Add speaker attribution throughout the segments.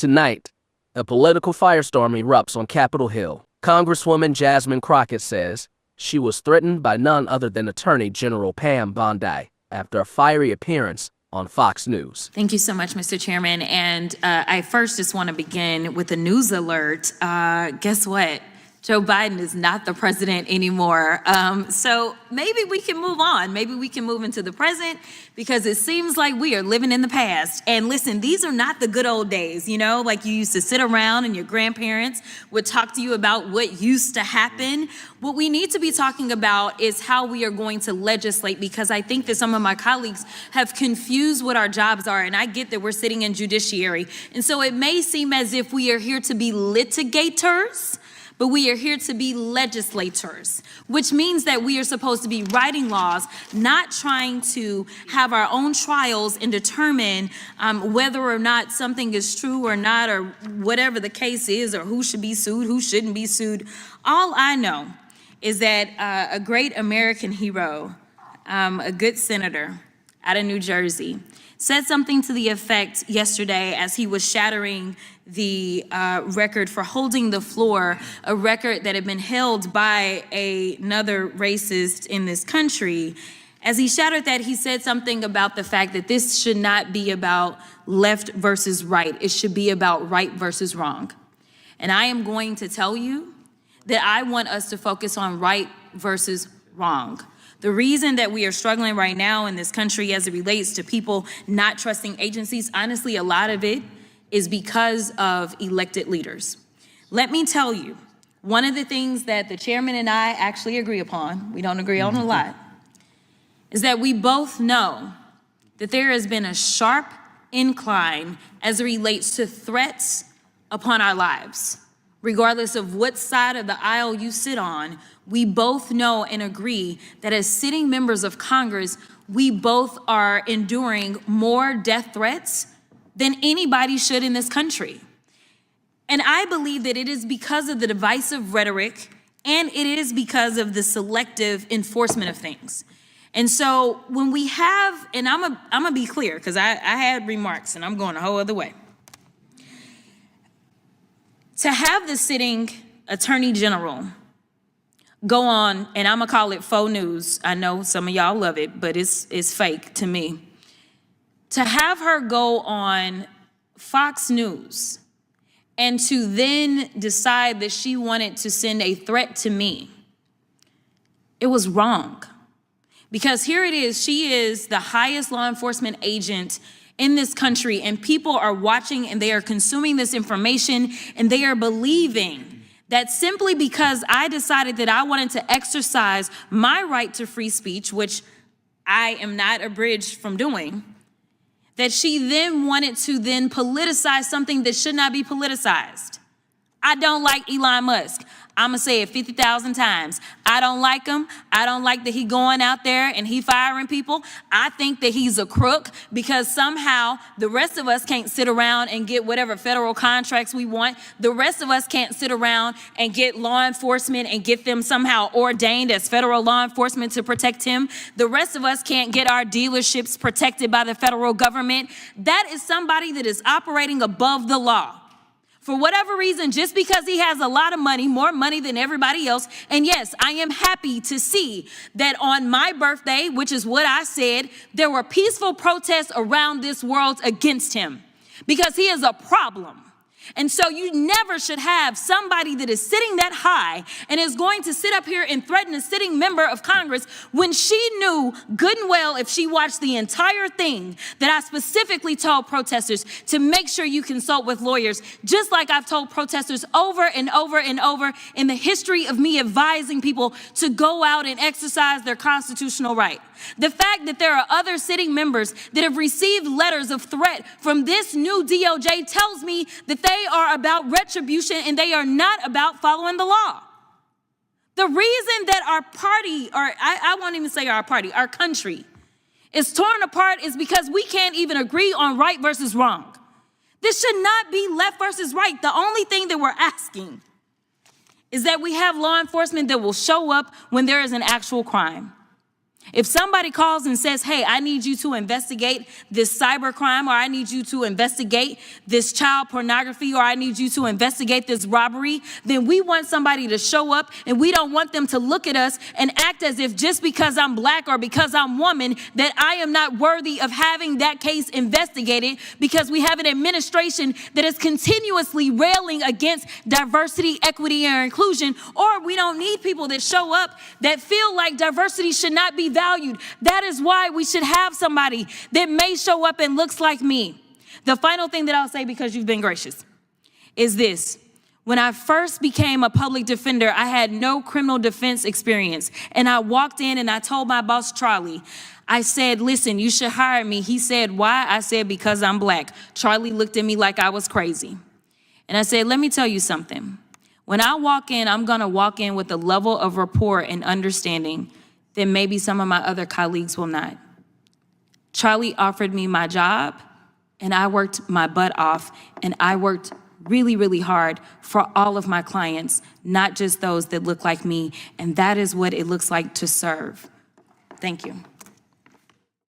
Speaker 1: Tonight, a political firestorm erupts on Capitol Hill. Congresswoman Jasmine Crockett says she was threatened by none other than Attorney General Pam Bondi after a fiery appearance on Fox News.
Speaker 2: Thank you so much, Mr. Chairman. And I first just want to begin with a news alert. Guess what? Joe Biden is not the president anymore. So maybe we can move on. Maybe we can move into the present, because it seems like we are living in the past. And listen, these are not the good old days, you know, like you used to sit around and your grandparents would talk to you about what used to happen. What we need to be talking about is how we are going to legislate, because I think that some of my colleagues have confused what our jobs are. And I get that we're sitting in judiciary. And so it may seem as if we are here to be litigators, but we are here to be legislators, which means that we are supposed to be writing laws, not trying to have our own trials and determine whether or not something is true or not, or whatever the case is, or who should be sued, who shouldn't be sued. All I know is that a great American hero, a good senator out of New Jersey, said something to the effect yesterday as he was shattering the record for holding the floor, a record that had been held by another racist in this country. As he shattered that, he said something about the fact that this should not be about left versus right. It should be about right versus wrong. And I am going to tell you that I want us to focus on right versus wrong. The reason that we are struggling right now in this country as it relates to people not trusting agencies, honestly, a lot of it is because of elected leaders. Let me tell you, one of the things that the chairman and I actually agree upon, we don't agree on a lot, is that we both know that there has been a sharp incline as it relates to threats upon our lives. Regardless of what side of the aisle you sit on, we both know and agree that as sitting members of Congress, we both are enduring more death threats than anybody should in this country. And I believe that it is because of the divisive rhetoric, and it is because of the selective enforcement of things. And so when we have, and I'm gonna be clear, because I had remarks and I'm going a whole other way. To have the sitting attorney general go on, and I'm gonna call it faux news. I know some of y'all love it, but it's fake to me. To have her go on Fox News and to then decide that she wanted to send a threat to me, it was wrong. Because here it is, she is the highest law enforcement agent in this country, and people are watching and they are consuming this information, and they are believing that simply because I decided that I wanted to exercise my right to free speech, which I am not abridged from doing, that she then wanted to then politicize something that should not be politicized. I don't like Elon Musk. I'm gonna say it 50,000 times. I don't like him. I don't like that he going out there and he firing people. I think that he's a crook, because somehow the rest of us can't sit around and get whatever federal contracts we want. The rest of us can't sit around and get law enforcement and get them somehow ordained as federal law enforcement to protect him. The rest of us can't get our dealerships protected by the federal government. That is somebody that is operating above the law. For whatever reason, just because he has a lot of money, more money than everybody else. And yes, I am happy to see that on my birthday, which is what I said, there were peaceful protests around this world against him, because he is a problem. And so you never should have somebody that is sitting that high and is going to sit up here and threaten a sitting member of Congress when she knew good and well, if she watched the entire thing, that I specifically told protesters to make sure you consult with lawyers, just like I've told protesters over and over and over in the history of me advising people to go out and exercise their constitutional right. The fact that there are other sitting members that have received letters of threat from this new DOJ tells me that they are about retribution and they are not about following the law. The reason that our party, or I won't even say our party, our country is torn apart is because we can't even agree on right versus wrong. This should not be left versus right. The only thing that we're asking is that we have law enforcement that will show up when there is an actual crime. If somebody calls and says, hey, I need you to investigate this cybercrime, or I need you to investigate this child pornography, or I need you to investigate this robbery, then we want somebody to show up, and we don't want them to look at us and act as if just because I'm black or because I'm woman, that I am not worthy of having that case investigated, because we have an administration that is continuously railing against diversity, equity, and inclusion, or we don't need people that show up that feel like diversity should not be valued. That is why we should have somebody that may show up and looks like me. The final thing that I'll say, because you've been gracious, is this. When I first became a public defender, I had no criminal defense experience. And I walked in and I told my boss, Charlie, I said, listen, you should hire me. He said, why? I said, because I'm black. Charlie looked at me like I was crazy. And I said, let me tell you something. When I walk in, I'm going to walk in with a level of rapport and understanding that maybe some of my other colleagues will not. Charlie offered me my job, and I worked my butt off, and I worked really, really hard for all of my clients, not just those that look like me, and that is what it looks like to serve. Thank you.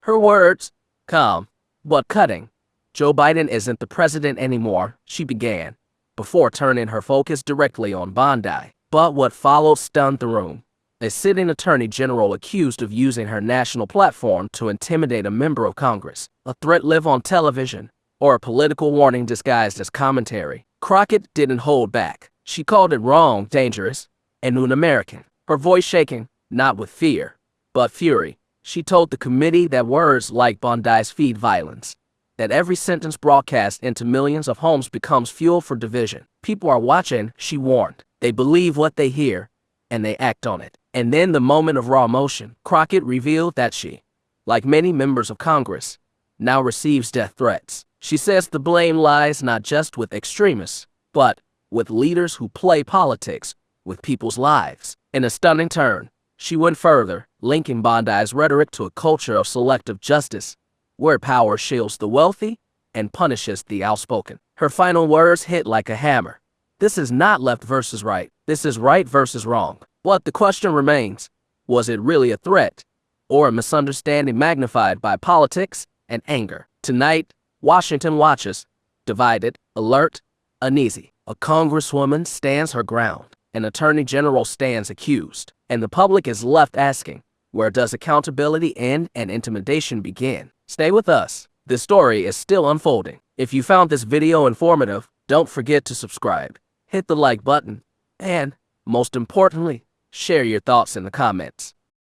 Speaker 1: Her words, calm, but cutting. Joe Biden isn't the president anymore, she began, before turning her focus directly on Bondi. But what followed stunned the room. A sitting attorney general accused of using her national platform to intimidate a member of Congress, a threat live on television, or a political warning disguised as commentary. Crockett didn't hold back. She called it wrong, dangerous, and un-American. Her voice shaking, not with fear, but fury. She told the committee that words like Bondi's feed violence, that every sentence broadcast into millions of homes becomes fuel for division. People are watching, she warned. They believe what they hear, and they act on it. And then the moment of raw emotion, Crockett revealed that she, like many members of Congress, now receives death threats. She says the blame lies not just with extremists, but with leaders who play politics with people's lives. In a stunning turn, she went further, linking Bondi's rhetoric to a culture of selective justice, where power shields the wealthy and punishes the outspoken. Her final words hit like a hammer. This is not left versus right. This is right versus wrong. But the question remains, was it really a threat or a misunderstanding magnified by politics and anger? Tonight, Washington watches, divided, alert, uneasy. A congresswoman stands her ground. An attorney general stands accused. And the public is left asking, where does accountability end and intimidation begin? Stay with us. This story is still unfolding. If you found this video informative, don't forget to subscribe, hit the like button, and, most importantly, share your thoughts in the comments.